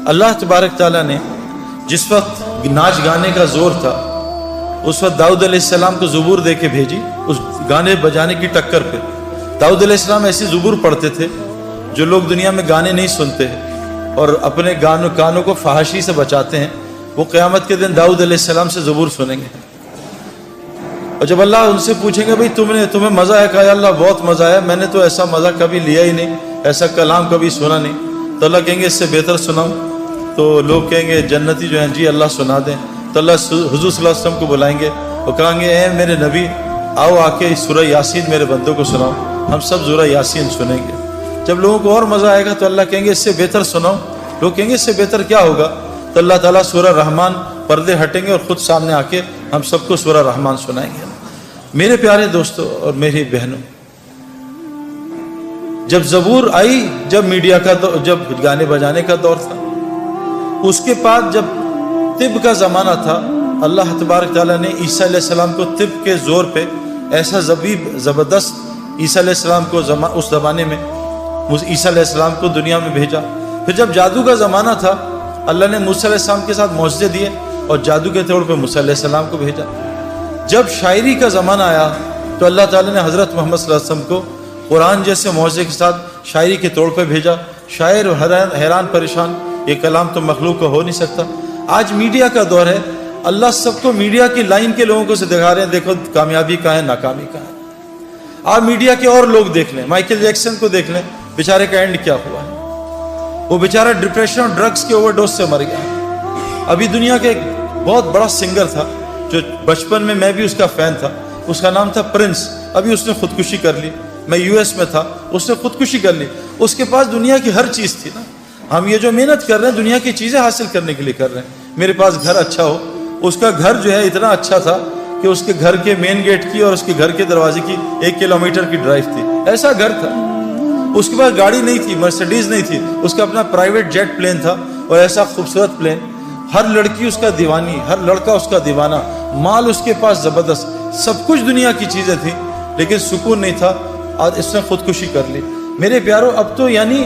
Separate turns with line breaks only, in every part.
اللہ تبارک تعالیٰ نے جس وقت ناچ گانے کا زور تھا اس وقت داؤد علیہ السلام کو زبور دے کے بھیجی اس گانے بجانے کی ٹکر پہ۔ داؤد علیہ السلام ایسی زبور پڑھتے تھے جو لوگ دنیا میں گانے نہیں سنتے ہیں اور اپنے کانوں کو فحاشی سے بچاتے ہیں، وہ قیامت کے دن داؤد علیہ السلام سے زبور سنیں گے۔ اور جب اللہ ان سے پوچھیں گے بھئی تمہیں مزہ ہے؟ کہا یا اللہ بہت مزہ ہے، میں نے تو ایسا مزہ کبھی لیا ہی نہیں، ایسا کلام کبھی سنا نہیں۔ تو اللہ کہیں گے اس سے بہتر سناؤں؟ تو لوگ کہیں گے جنتی جو ہیں جی اللہ سنا دیں۔ تو اللہ حضور صلی اللہ علیہ وسلم کو بلائیں گے اور کہیں گے اے میرے نبی آؤ آ کے سورہ یاسین میرے بندوں کو سناؤ۔ ہم سب سورہ یاسین سنیں گے۔ جب لوگوں کو اور مزہ آئے گا تو اللہ کہیں گے اس سے بہتر سناؤ۔ لوگ کہیں گے اس سے بہتر کیا ہوگا؟ تو اللہ تعالیٰ سورہ رحمان پردے ہٹیں گے اور خود سامنے آ کے ہم سب کو سورہ رحمان سنائیں گے۔ میرے پیارے دوستوں اور میری بہنوں، جب زبور آئی، جب میڈیا کا جب گانے بجانے کا دور تھا، اس کے بعد جب طب کا زمانہ تھا، اللہ تبارک تعالیٰ نے عیسیٰ علیہ السلام کو طب کے زور پہ ایسا زبردست عیسیٰ علیہ السلام کو اس زمانے میں عیسیٰ علیہ السلام کو دنیا میں بھیجا۔ پھر جب جادو کا زمانہ تھا، اللہ نے موسیٰ علیہ السلام کے ساتھ معجزے دیے اور جادو کے طور پہ موسیٰ علیہ السلام کو بھیجا۔ جب شاعری کا زمانہ آیا تو اللہ تعالیٰ نے حضرت محمد صلی اللہ علیہ وسلم کو قرآن جیسے معجزے کے ساتھ شاعری کے طور پہ بھیجا۔ شاعر حیران پریشان، یہ کلام تو مخلوق کا ہو نہیں سکتا۔ آج میڈیا کا دور ہے، اللہ سب کو میڈیا کی لائن کے لوگوں کو سے دکھا رہے ہیں، دیکھو کامیابی کہاں ہے، ناکامی کہاں ہے۔ آپ میڈیا کے اور لوگ دیکھ لیں، مائیکل جیکسن کو دیکھ لیں، بیچارے کا اینڈ کیا ہوا ہے؟ وہ بیچارہ ڈپریشن اور ڈرگز کے اوور ڈوز سے مر گیا۔ ابھی دنیا کے ایک بہت بڑا سنگر تھا جو بچپن میں بھی اس کا فین تھا، اس کا نام تھا پرنس، ابھی اس نے خودکشی کر لی۔ میں یو ایس میں تھا، اس نے خودکشی کر لی۔ اس کے پاس دنیا کی ہر چیز تھی نا۔ ہم یہ جو محنت کر رہے ہیں دنیا کی چیزیں حاصل کرنے کے لیے کر رہے ہیں۔ میرے پاس گھر اچھا ہو، اس کا گھر جو ہے اتنا اچھا تھا کہ اس کے گھر کے مین گیٹ کی اور اس کے گھر کے دروازے کی 1 کلومیٹر کی ڈرائیو تھی، ایسا گھر تھا۔ اس کے پاس گاڑی نہیں تھی، مرسیڈیز نہیں تھی، اس کا اپنا پرائیویٹ جیٹ پلین تھا اور ایسا خوبصورت پلین۔ ہر لڑکی اس کا دیوانی، ہر لڑکا اس کا دیوانہ، مال اس کے پاس زبردست، سب کچھ دنیا کی چیزیں تھیں، لیکن سکون نہیں تھا۔ آج اس نے خودکشی کر لی۔ میرے پیارو، اب تو یعنی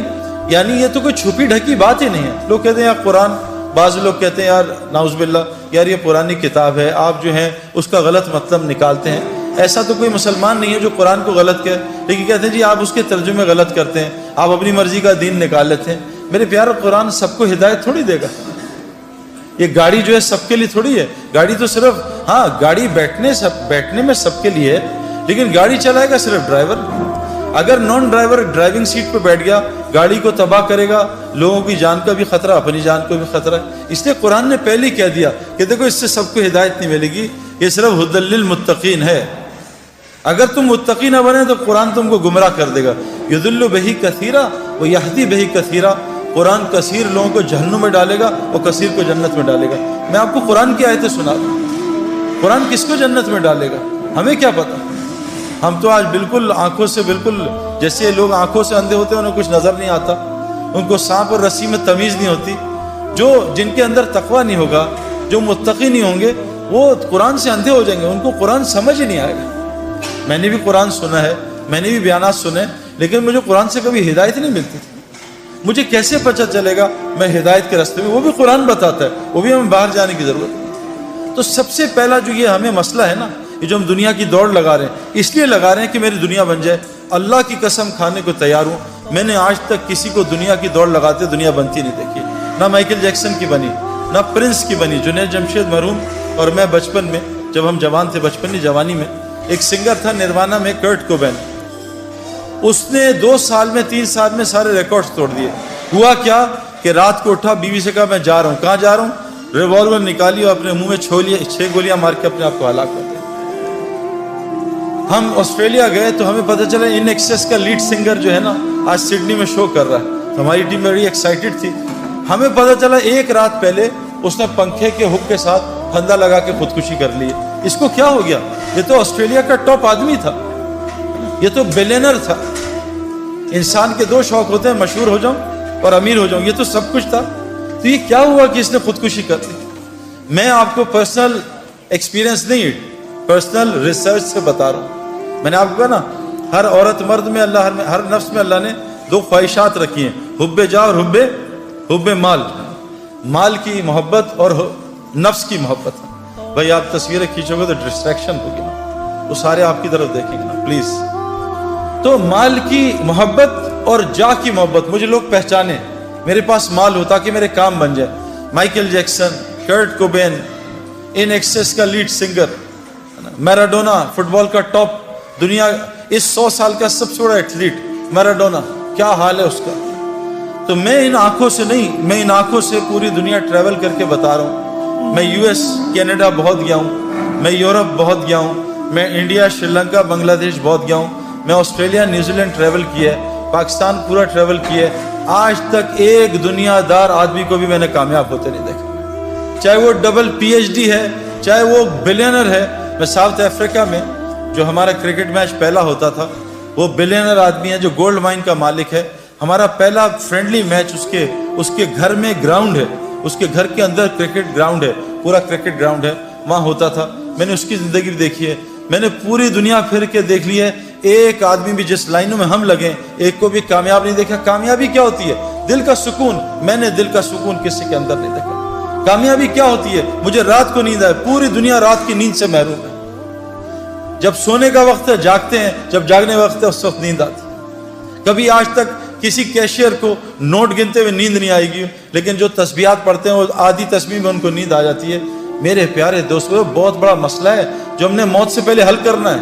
یہ تو کوئی چھپی ڈھکی بات ہی نہیں ہے۔ لوگ کہتے ہیں یار قرآن، بعض لوگ کہتے ہیں یار نعوذ باللہ یار یہ پرانی کتاب ہے، آپ جو ہیں اس کا غلط مطلب نکالتے ہیں۔ ایسا تو کوئی مسلمان نہیں ہے جو قرآن کو غلط کہے، لیکن کہتے ہیں جی آپ اس کے ترجمے غلط کرتے ہیں، آپ اپنی مرضی کا دین نکال لیتے ہیں۔ میرے پیارو، قرآن سب کو ہدایت تھوڑی دے گا۔ یہ گاڑی جو ہے سب کے لیے تھوڑی ہے، گاڑی تو صرف گاڑی بیٹھنے میں سب کے لیے ہے، لیکن گاڑی چلائے گا صرف ڈرائیور۔ اگر نان ڈرائیور ڈرائیونگ سیٹ پہ بیٹھ گیا، گاڑی کو تباہ کرے گا، لوگوں کی جان کا بھی خطرہ، اپنی جان کو بھی خطرہ ہے۔ اس لیے قرآن نے پہلے کہہ دیا کہ دیکھو اس سے سب کو ہدایت نہیں ملے گی، یہ صرف ہدی للمتقین ہے۔ اگر تم متقی نہ بنے تو قرآن تم کو گمراہ کر دے گا۔ یضل بہ کثیرا ویہدی بہ کثیرا، قرآن کثیر لوگوں کو جہنم میں ڈالے گا اور کثیر کو جنت میں ڈالے گا۔ میں آپ کو قرآن کی آیتیں سنا دوں، قرآن کس کو جنت میں ڈالے گا ہمیں کیا پتا۔ ہم تو آج بالکل آنکھوں سے، بالکل جیسے لوگ آنکھوں سے اندھے ہوتے ہیں، انہیں کچھ نظر نہیں آتا، ان کو سانپ اور رسی میں تمیز نہیں ہوتی۔ جن کے اندر تقویٰ نہیں ہوگا، جو متقی نہیں ہوں گے، وہ قرآن سے اندھے ہو جائیں گے، ان کو قرآن سمجھ ہی نہیں آئے گا۔ میں نے بھی قرآن سنا ہے، میں نے بھی بیانات سنے، لیکن مجھے قرآن سے کبھی ہدایت نہیں ملتی تھی۔ مجھے کیسے پتہ چلے گا میں ہدایت کے راستے میں؟ وہ بھی قرآن بتاتا ہے، وہ بھی ہمیں باہر جانے کی ضرورت ہے۔ تو سب سے پہلا جو یہ ہمیں مسئلہ ہے نا، یہ جو ہم دنیا کی دوڑ لگا رہے ہیں، اس لیے لگا رہے ہیں کہ میری دنیا بن جائے۔ اللہ کی قسم کھانے کو تیار ہوں، میں نے آج تک کسی کو دنیا کی دوڑ لگاتے دنیا بنتی نہیں دیکھی۔ نہ مائیکل جیکسن کی بنی، نہ پرنس کی بنی، جنید جمشید مرحوم اور میں بچپن میں، جب ہم جوان تھے، بچپنی جوانی میں، ایک سنگر تھا نروانہ میں، کرٹ کوبین، اس نے 2 سال میں 3 سال میں سارے ریکارڈز توڑ دیے۔ ہوا کیا کہ رات کو اٹھا، بیوی سے کہا میں جا رہا ہوں۔ کہاں جا رہا ہوں؟ ریوالور نکالی اور اپنے منہ میں 6 گولیاں مار کے اپنے آپ کو ہلاک کر دیا۔ ہم آسٹریلیا گئے تو ہمیں پتہ چلا ان ایکسیس کا لیڈ سنگر جو ہے نا آج سڈنی میں شو کر رہا ہے۔ ہماری ٹیم بڑی ایکسائٹڈ تھی۔ ہمیں پتہ چلا 1 رات پہلے اس نے پنکھے کے ہک کے ساتھ پھندا لگا کے خودکشی کر لی۔ اس کو کیا ہو گیا؟ یہ تو آسٹریلیا کا ٹاپ آدمی تھا، یہ تو بلینر تھا۔ انسان کے 2 شوق ہوتے ہیں، مشہور ہو جاؤں اور امیر ہو جاؤں، یہ تو سب کچھ تھا۔ تو یہ کیا ہوا کہ اس نے خودکشی کر لی؟ میں آپ کو پرسنل ایکسپیرینس نہیں، پرسنل ریسرچ سے بتا رہا ہوں۔ میں نے آپ کو کہا نا، ہر عورت مرد میں اللہ، ہر نفس میں اللہ نے 2 خواہشات رکھی ہیں، حب جاہ اور حب مال۔ مال کی محبت اور نفس کی محبت ہے۔ بھائی آپ تصویریں کھینچو گے تو ڈسٹریکشن ہوگی نا، وہ سارے آپ کی طرف دیکھیں گے نا پلیز۔ تو مال کی محبت اور جاہ کی محبت، مجھے لوگ پہچانے، میرے پاس مال ہو تاکہ میرے کام بن جائے۔ مائیکل جیکسن، کرٹ کوبین، ان ایکسس کا لیڈ سنگر، میراڈونا فٹ بال کا ٹاپ، دنیا اس 100 سال کا سب سے بڑا ایتھلیٹ میراڈونا، کیا حال ہے اس کا۔ تو میں ان آنکھوں سے نہیں، میں ان آنکھوں سے پوری دنیا ٹریول کر کے بتا رہا ہوں۔ میں یو ایس کینیڈا بہت گیا ہوں، میں یورپ بہت گیا ہوں، میں انڈیا سری لنکا بنگلہ دیش بہت گیا ہوں، میں آسٹریلیا نیوزی لینڈ ٹریول کیا ہے، پاکستان پورا ٹریول کیا ہے۔ آج تک ایک دنیا دار آدمی کو بھی میں نے کامیاب ہوتے نہیں دیکھا، چاہے وہ ڈبل پی ایچ ڈی ہے، چاہے وہ بلینر ہے۔ میں ساؤتھ افریقہ میں جو ہمارا کرکٹ میچ پہلا ہوتا تھا، وہ بلینر آدمی ہے جو گولڈ مائن کا مالک ہے۔ ہمارا پہلا فرینڈلی میچ اس کے گھر میں گراؤنڈ ہے، اس کے گھر کے اندر کرکٹ گراؤنڈ ہے، پورا کرکٹ گراؤنڈ ہے، وہاں ہوتا تھا۔ میں نے اس کی زندگی بھی دیکھی ہے، میں نے پوری دنیا پھر کے دیکھ لی ہے، ایک آدمی بھی جس لائنوں میں ہم لگیں ایک کو بھی کامیاب نہیں دیکھا۔ کامیابی کیا ہوتی ہے؟ دل کا سکون۔ میں نے دل کا سکون کسی کے اندر نہیں دیکھا۔ کامیابی کیا ہوتی ہے؟ مجھے رات کو نیند آئے، پوری دنیا رات کی نیند سے محروم ہے۔ جب سونے کا وقت ہے جاگتے ہیں، جب جاگنے کا وقت ہے اس وقت نیند آتی ہے۔ کبھی آج تک کسی کیشیئر کو نوٹ گنتے ہوئے نیند نہیں آئے گی، لیکن جو تسبیحات پڑھتے ہیں وہ آدھی تسبیح میں ان کو نیند آ جاتی ہے۔ میرے پیارے دوستو، بہت بڑا مسئلہ ہے جو ہم نے موت سے پہلے حل کرنا ہے۔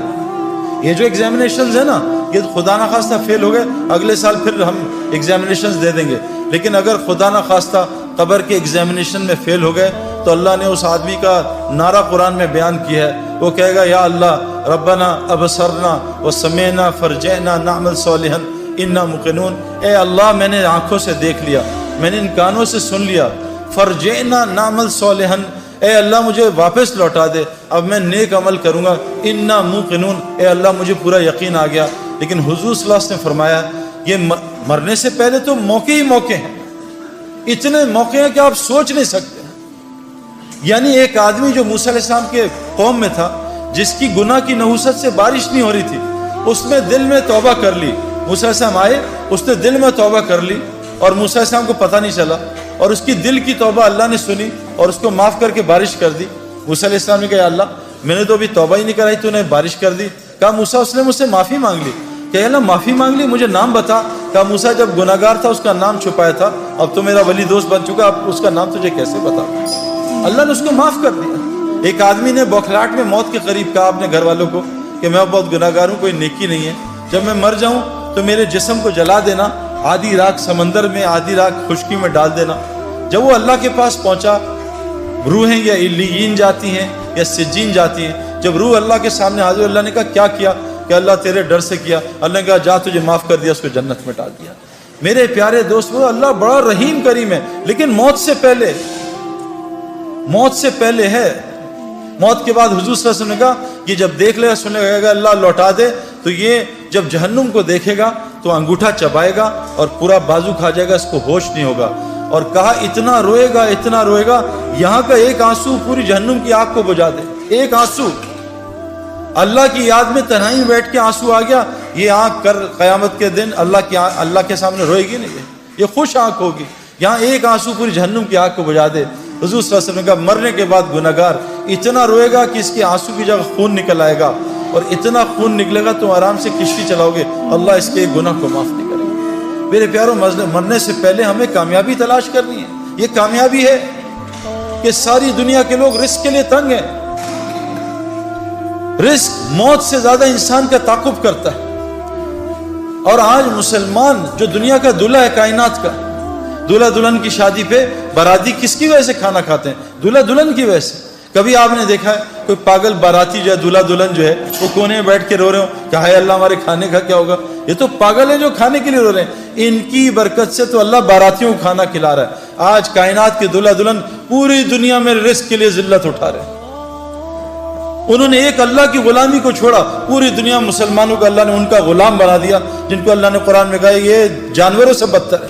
یہ جو ایگزامینیشنز ہیں نا، یہ خدا نہ خواستہ فیل ہو گئے، اگلے سال پھر ہم ایگزامینیشنز دے دیں گے، لیکن اگر خدا نہ خواستہ قبر کے ایگزامینیشن میں فیل ہو گئے تو اللہ نے اس آدمی کا نعرہ قرآن میں بیان کیا ہے، وہ کہے گا یا اللہ ربنا ابصرنا وسمعنا فرجعنا نعمل صالحا انا موقنون۔ اے اللہ میں نے آنکھوں سے دیکھ لیا، میں نے ان کانوں سے سن لیا، فرجعنا نعمل صالحا، اے اللہ مجھے واپس لوٹا دے، اب میں نیک عمل کروں گا، انا موقنون، اے اللہ مجھے پورا یقین آ گیا۔ لیکن حضور صلی اللہ علیہ وسلم نے فرمایا یہ مرنے سے پہلے تو موقع ہی موقع ہیں، اتنے موقع ہیں کہ آپ سوچ نہیں سکتے۔ یعنی ایک آدمی جو موسیٰ علیہ السلام کے قوم میں تھا، جس کی گناہ کی نحوست سے بارش نہیں ہو رہی تھی، اس نے دل میں توبہ کر لی۔ موسیٰ علیہ السلام آئے، اس نے دل میں توبہ کر لی اور موسیٰ علیہ السلام کو پتہ نہیں چلا، اور اس کی دل کی توبہ اللہ نے سنی اور اس کو معاف کر کے بارش کر دی۔ موسیٰ علیہ السلام نے کہا یا اللہ میں نے تو ابھی توبہ ہی نہیں کرائی، تو نے بارش کر دی۔ کہا موسیٰ اس نے مجھ سے معافی مانگ لی۔ کہ اللہ معافی مانگ لی، مجھے نام بتا۔ کہا موسیٰ جب گناہ گار تھا اس کا نام چھپایا تھا، اب تو میرا ولی دوست بن چکا، اب اس کا نام تجھے کیسے بتا؟ اللہ نے اس کو معاف کر دیا۔ ایک آدمی نے بوکھلاہٹ میں موت کے قریب کہا اپنے گھر والوں کو کہ میں بہت گناہ گار ہوں، کوئی نیکی نہیں ہے، جب میں مر جاؤں تو میرے جسم کو جلا دینا، آدھی رات سمندر میں آدھی رات خشکی میں ڈال دینا۔ جب وہ اللہ کے پاس پہنچا، روحیں یا علیین جاتی ہیں یا سجین جاتی ہیں، جب روح اللہ کے سامنے حاضر، اللہ نے کہا کیا کہ اللہ تیرے ڈر سے کیا۔ اللہ نے کہا جا تجھے معاف کر دیا، اس کو جنت میں ڈال دیا۔ میرے پیارے دوستو، اللہ بڑا رحیم کریم ہے، لیکن موت سے پہلے ہے۔ موت کے بعد حضور صلی اللہ علیہ وسلم نے کہا یہ جب دیکھ لے گا، سننے لگے گا اللہ لوٹا دے، تو یہ جب جہنم کو دیکھے گا تو انگوٹھا چبائے گا اور پورا بازو کھا جائے گا، اس کو ہوش نہیں ہوگا۔ اور کہا اتنا روئے گا یہاں کا ایک آنسو پوری جہنم کی آگ کو بجھا دے۔ ایک آنسو اللہ کی یاد میں تنہائی میں بیٹھ کے آنسو آ گیا، یہ آنکھ کر قیامت کے دن اللہ کے سامنے روئے گی نہیں، یہ خوش آنکھ ہوگی۔ یہاں ایک آنسو پوری جہنم کی آگ کو بجھا دے۔ حضور صلی اللہ علیہ وسلم نے کہا مرنے کے بعد گناہ گار اتنا روئے گا کہ اس کے آنسو کی جگہ خون نکل آئے گا، اور اتنا خون نکلے گا تو آرام سے کشتی چلاؤ گے، اللہ اس کے گناہ کو معاف نہیں کرے گا۔ میرے پیاروں، مرنے سے پہلے ہمیں کامیابی تلاش کرنی ہے۔ یہ کامیابی ہے کہ ساری دنیا کے لوگ رزق کے لیے تنگ ہیں۔ رزق موت سے زیادہ انسان کا تعاقب کرتا ہے، اور آج مسلمان جو دنیا کا دلہا ہے کائنات کا، دلہا دلہن کی شادی پہ باراتی کس کی وجہ سے کھانا کھاتے ہیں؟ دلہا دلہن کی وجہ سے۔ کبھی آپ نے دیکھا ہے کوئی پاگل باراتی جو ہے، دلہا دلہن جو ہے، وہ کونے میں بیٹھ کے رو رہے ہوں کہ ہائے اللہ ہمارے کھانے کا کیا ہوگا؟ یہ تو پاگل ہیں جو کھانے کے لیے رو رہے ہیں۔ ان کی برکت سے تو اللہ باراتیوں کو کھانا کھلا رہا ہے۔ آج کائنات کے دلہا دلہن پوری دنیا میں رزق کے لیے ذلت اٹھا رہے ہیں۔ انہوں نے ایک اللہ کی غلامی کو چھوڑا، پوری دنیا مسلمانوں کو اللہ نے ان کا غلام بنا دیا، جن کو اللہ نے قرآن میں کہا یہ جانوروں سے بدتر ہے۔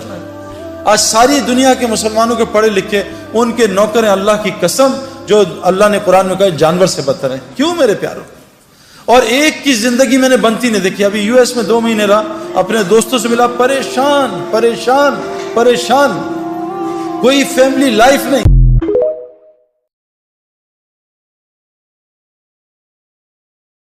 آج ساری دنیا کے مسلمانوں کے پڑھے لکھے ان کے نوکر ہیں، اللہ کی قسم، جو اللہ نے قرآن میں کہا جانور سے بدتر ہیں۔ کیوں میرے پیاروں؟ اور ایک کی زندگی میں نے بنتی نہیں دیکھی۔ ابھی یو ایس میں 2 مہینے رہا، اپنے دوستوں سے ملا، پریشان۔ کوئی فیملی لائف نہیں.